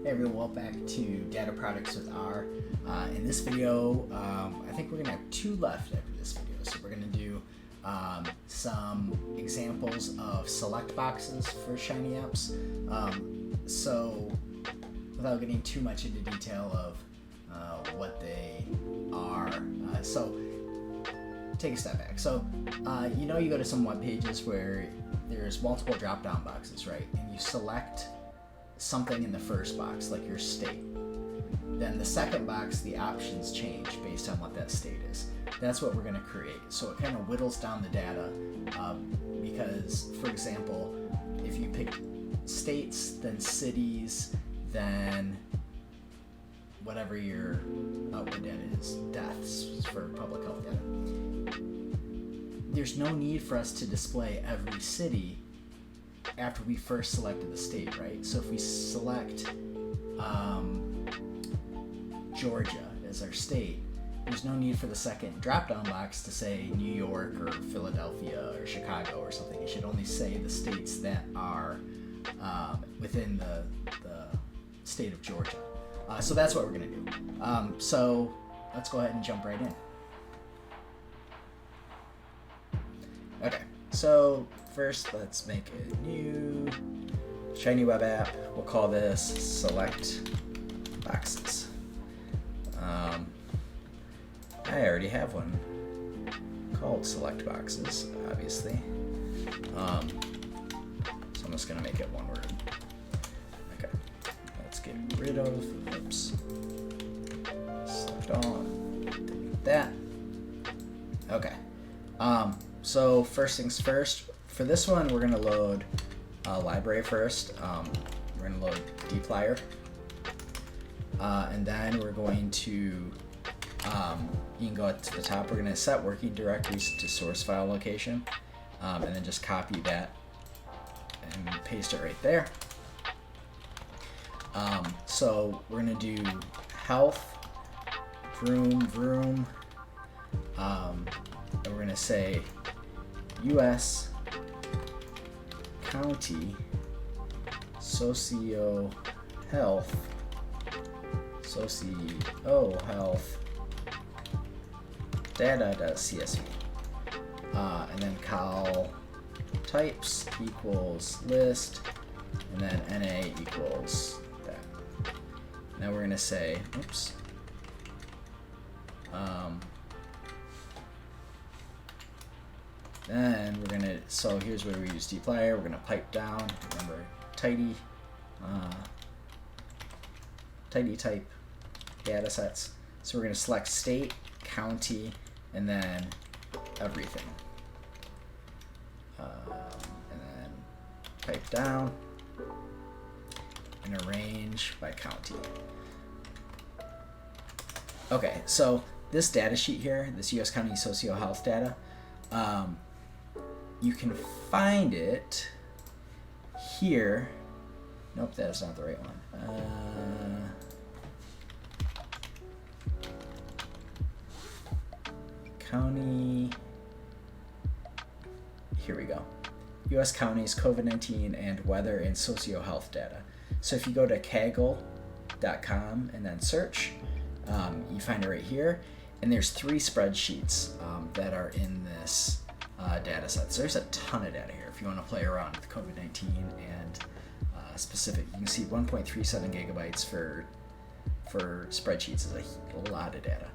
Hey everyone, welcome back to Data Products with R. In this video, I think we're going to have two left after this video. So we're going to do some examples of select boxes for Shiny apps. So without getting too much into detail of what they are, so take a step back. So you go to some web pages where there's multiple drop-down boxes, right? And you select something in the first box, like your state. Then the second box, the options change based on what that state is. That's what we're going to create. So it kind of whittles down the data because, for example, if you pick states, then cities, then whatever your output data is, deaths for public health data. There's no need for us to display every city after we first selected the state, right? So if we select Georgia as our state, there's no need for the second drop-down box to say New York or Philadelphia or Chicago or something. It should only say the states that are within the state of Georgia. So that's what we're going to do. So let's go ahead and jump right in. Okay, so first let's make a new Shiny web app. We'll call this Select Boxes. I already have one called Select Boxes, obviously. So I'm just going to make it one word. Okay, let's get rid of, oops, select all, delete that. Okay. So first things first, for this one we're going to load a library first. We're going to load dplyr, and then we're going to, you can go up to the top, we're going to set working directories to source file location, and then just copy that and paste it right there. So we're going to do health, vroom, and we're going to say U.S. County Socio Health data.csv, and then col types equals list, and then NA equals that. Now we're going to say, oops, then we're going to, so here's where we use dplyr. We're going to pipe down, remember, tidy type data sets. So we're going to select state, county, and then everything. And then pipe down and arrange by county. Okay, so this data sheet here, this U.S. County Socio Health data, you can find it here. Nope, that's not the right one. County, here we go. U.S. counties, COVID-19, and weather and socio-health data. So if you go to kaggle.com and then search, you find it right here. And there's 3 spreadsheets that are in this data set. So there's a ton of data here if you want to play around with COVID-19 and specific. You can see 1.37 gigabytes for spreadsheets is a lot of data.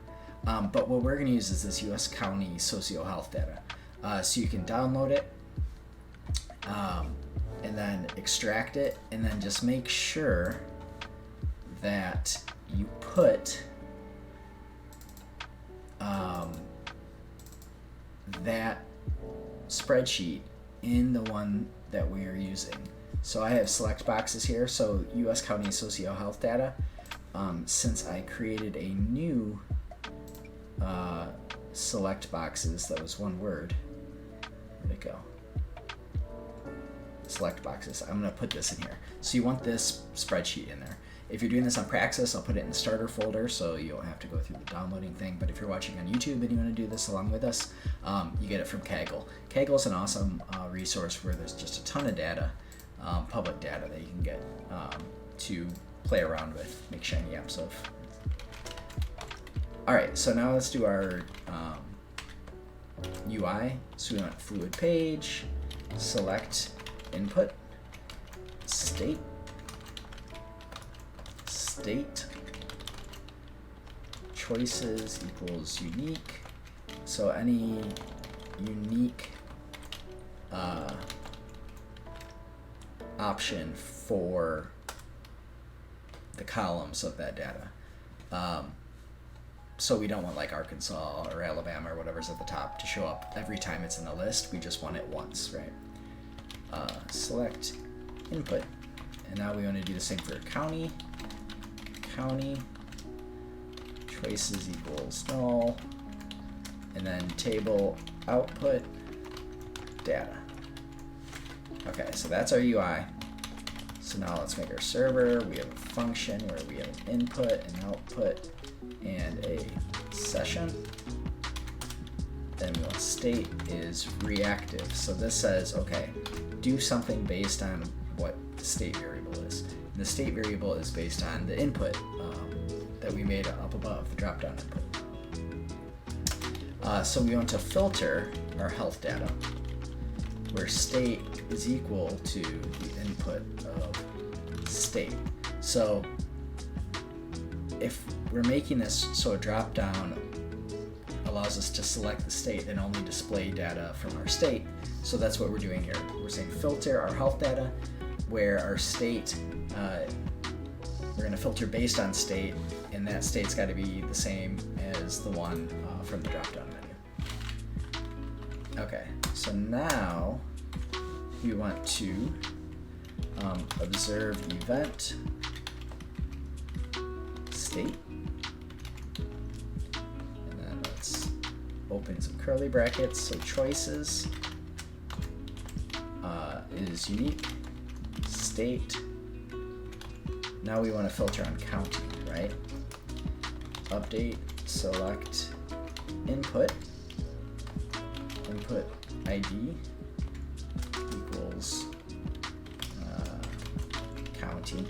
But what we're going to use is this U.S. County Socio-Health data. So you can download it and then extract it, and then just make sure that you put that spreadsheet in the one that we are using. So I have select boxes here, so U.S. County Socio Health data. Since I created a new select boxes, that was one word. Where'd it go? Select boxes. I'm going to put this in here. So you want this spreadsheet in there. If you're doing this on Praxis, I'll put it in the starter folder so you don't have to go through the downloading thing. But if you're watching on YouTube and you want to do this along with us, you get it from Kaggle. Kaggle is an awesome resource where there's just a ton of data, public data that you can get to play around with, make shiny apps of. All right, so now let's do our UI. So we want fluid page, select input, state, choices equals unique. So any unique option for the columns of that data. So we don't want like Arkansas or Alabama or whatever's at the top to show up every time it's in the list. We just want it once, right? Select input. And now we want to do the same for county. County, choices equals null. And then table output data. Okay, so that's our UI. So now let's make our server. We have a function where we have an input, an output, and a session. Then we want state is reactive. So this says, okay, do something based on what the state variable is. And the state variable is based on the input that we made up above, the drop-down input. So we want to filter our health data, where state is equal to the input of state. So if we're making this so a drop-down allows us to select the state and only display data from our state, so that's what we're doing here. We're saying filter our health data, where our state, we're going to filter based on state, and that state's got to be the same as the one from the drop-down menu. Okay, so now we want to observe event state, and then let's open some curly brackets. So choices is unique, state. Now we want to filter on county, right? Update, select input ID equals county,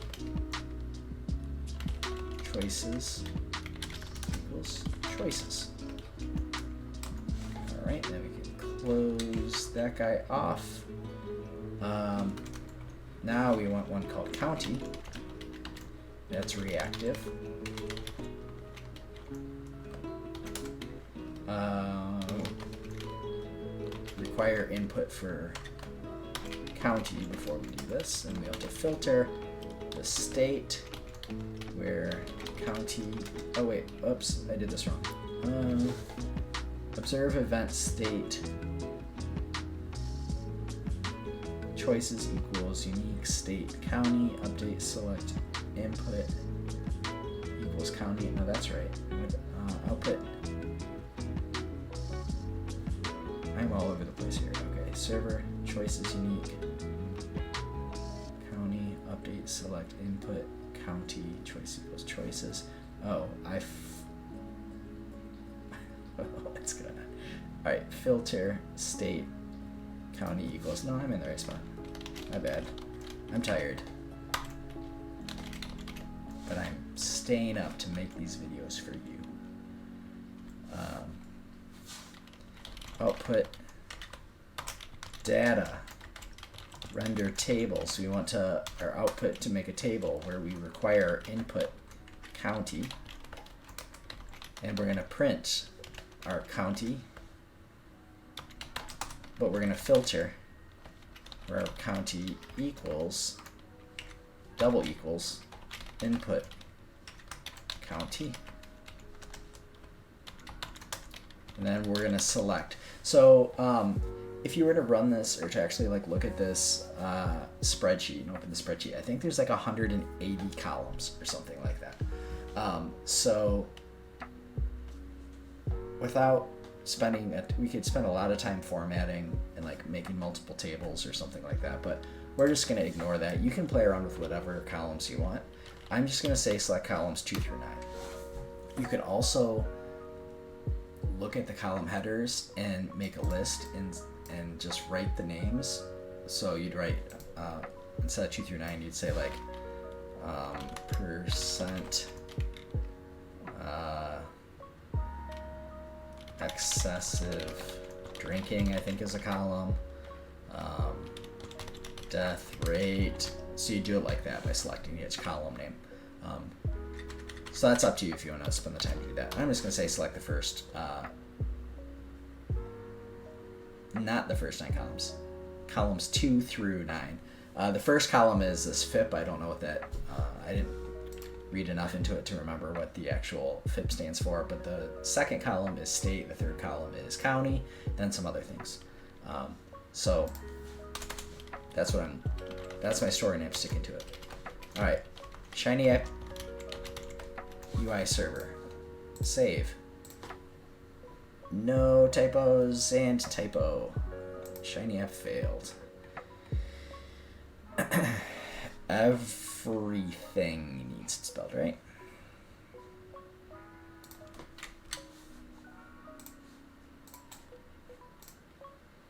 choices equals choices. All right, then we can close that guy off. Now we want one called county. That's reactive. Require input for county before we do this, and we have to filter the state where county, oh wait, oops, I did this wrong. Observe event state choices equals unique state county, update select input equals county. No, that's right. Output. I'm all over the place here. Okay, server choices unique county, update select input county, choice equals choices. Oh, what's going on? All right, filter state county equals. No, I'm in the right spot. My bad. I'm tired, but I'm staying up to make these videos for you. Output data render table. So we want our output to make a table where we require input county, and we're going to print our county, but we're going to filter where our county equals double equals input county, and then we're going to select. So if you were to run this, or to actually like look at this spreadsheet and open the spreadsheet, I think there's like 180 columns or something like that. So without spending it, we could spend a lot of time formatting and like making multiple tables or something like that, but we're just going to ignore that. You can play around with whatever columns you want. I'm just going to say select columns 2 through 9. You could also look at the column headers and make a list and just write the names. So you'd write instead of 2 through 9, you'd say like percent excessive drinking, I think, is a column. Death rate. So you do it like that by selecting each column name. So that's up to you if you want to spend the time to do that. I'm just going to say select the first, not the first 9 columns, columns 2 through 9. The first column is this FIP. I don't know what that, I didn't read enough into it to remember what the actual FIP stands for, but the second column is state, the third column is county, then some other things. So that's my story, and I'm sticking to it. All right, Shiny App UI server, save. No typos and typo. Shiny App failed. Everything needs it spelled right.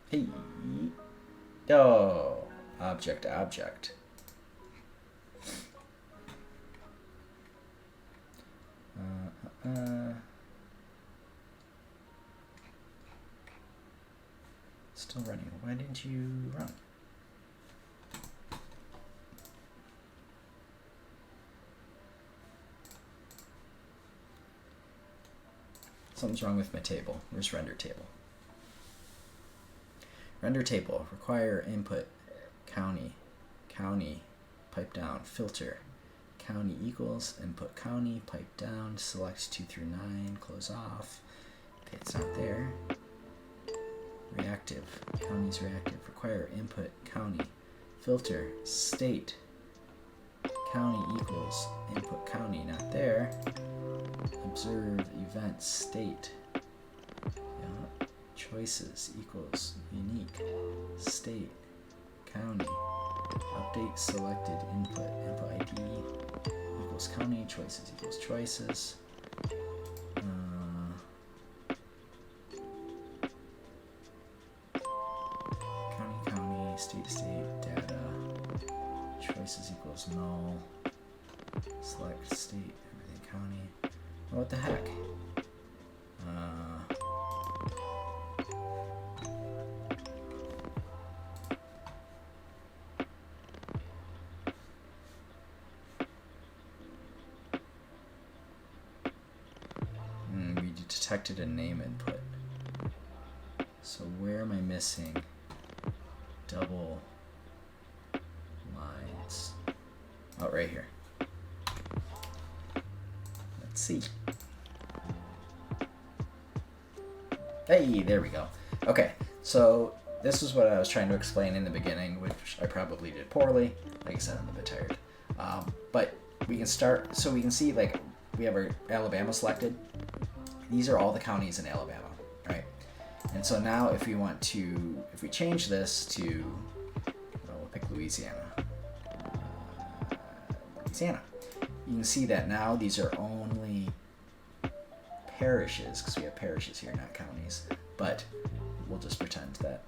Hey. Oh, object. Still running. Why didn't you run? Something's wrong with my table. Where's render table? Render table. Require input. County. Pipe down. Filter. County equals. Input county. Pipe down. Select 2 through 9. Close off. Okay, it's not there. Reactive. County's reactive. Require input. County. Filter. State. County equals. Input county. Not there. Observe event state. Yeah. Choices equals unique state county. Update selected input. Input ID equals county. Choices equals choices. County, state, data. Choices equals null. Select state, everything county. Oh, what the heck? We detected a name input. So where am I missing double lines? Oh, right here. Let's see. Hey, there we go. Okay, so this is what I was trying to explain in the beginning, which I probably did poorly. Like I said, I'm a bit tired. But we can start, so we can see, like, we have our Alabama selected. These are all the counties in Alabama, right? And so now if we want to, if we change this to, well, we'll pick Louisiana. You can see that now these are only parishes, because we have parishes here, not counties, but we'll just pretend that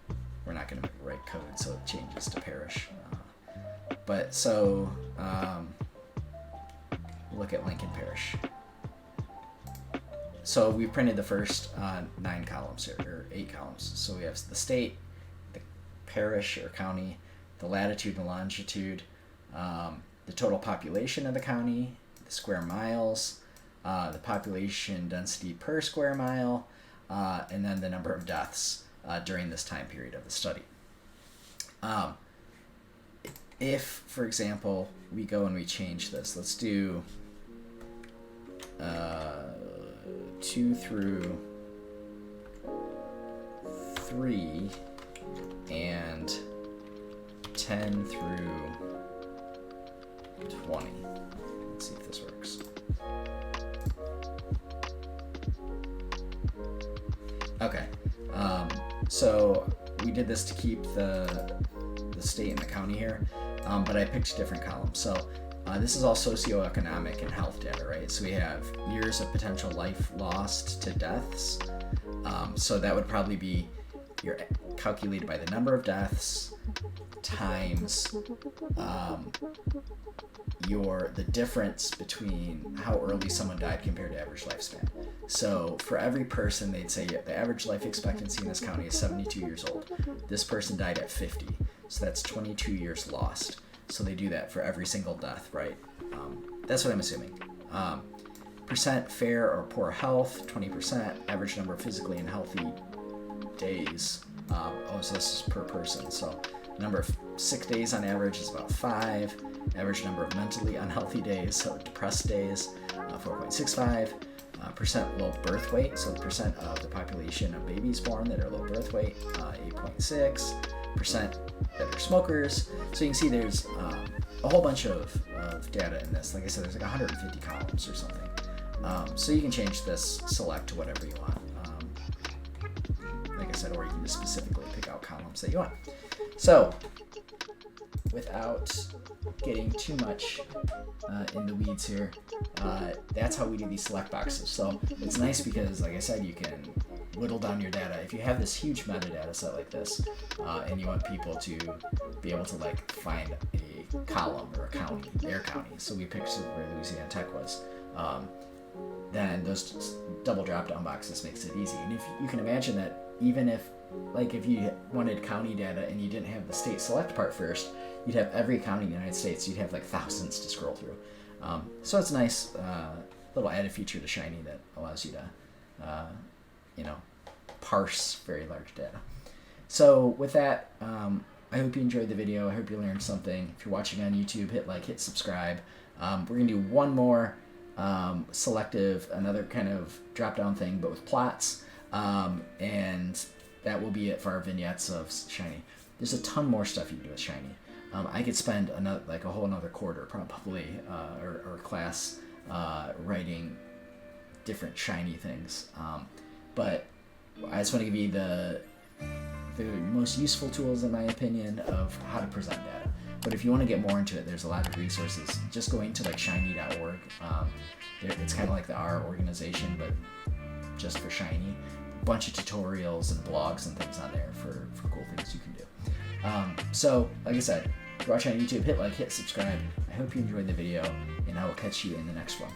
we're not going to write code so it changes to parish. But so look at Lincoln Parish. So we printed the first 9 columns here, or 8 columns. So we have the state, the parish or county, the latitude and longitude, the total population of the county, the square miles, the population density per square mile, and then the number of deaths during this time period of the study. If, for example, we go and we change this, let's do 2 through 3 and 10 through 20. Let's see if this works. Okay, so we did this to keep the state and the county here, but I picked different columns. So this is all socioeconomic and health data, right? So we have years of potential life lost to deaths. So that would probably be you're calculated by the number of deaths times the difference between how early someone died compared to average lifespan. So for every person, they'd say the average life expectancy in this county is 72 years old. This person died at 50, so that's 22 years lost. So they do that for every single death, right? That's what I'm assuming. Percent fair or poor health, 20%. Average number of physically unhealthy days. So this is per person. So number of sick days on average is about 5. Average number of mentally unhealthy days, so depressed days, 4.65. Percent low birth weight, so the percent of the population of babies born that are low birth weight, 8.6. Percent that are smokers. So you can see there's a whole bunch of data in this. Like I said, there's like 150 columns or something. So you can change this select to whatever you want. Like I said, or you can just specifically pick out columns that you want. So without getting too much in the weeds here, that's how we do these select boxes. So it's nice because, like I said, you can whittle down your data. If you have this huge metadata set like this, and you want people to be able to like find a column or a county, their county. So we picked where Louisiana Tech was. Then those double drop down boxes makes it easy. And if you can imagine that, even if you wanted county data and you didn't have the state select part first, you'd have every county in the United States. You'd have like thousands to scroll through. So it's a nice little added feature to Shiny that allows you to, parse very large data. So with that, I hope you enjoyed the video. I hope you learned something. If you're watching on YouTube, hit like, hit subscribe. We're gonna do one more selective, another kind of drop-down thing, but with plots, and that will be it for our vignettes of Shiny. There's a ton more stuff you can do with Shiny. I could spend a whole another quarter probably, or class, writing different Shiny things. But I just want to give you the most useful tools, in my opinion, of how to present data. But if you want to get more into it, there's a lot of resources. Just going to like shiny.org, it's kind of like the R organization, but just for Shiny. A bunch of tutorials and blogs and things on there for cool things you can do. So, like I said, if you're watching on YouTube, hit like, hit subscribe. I hope you enjoyed the video, and I will catch you in the next one.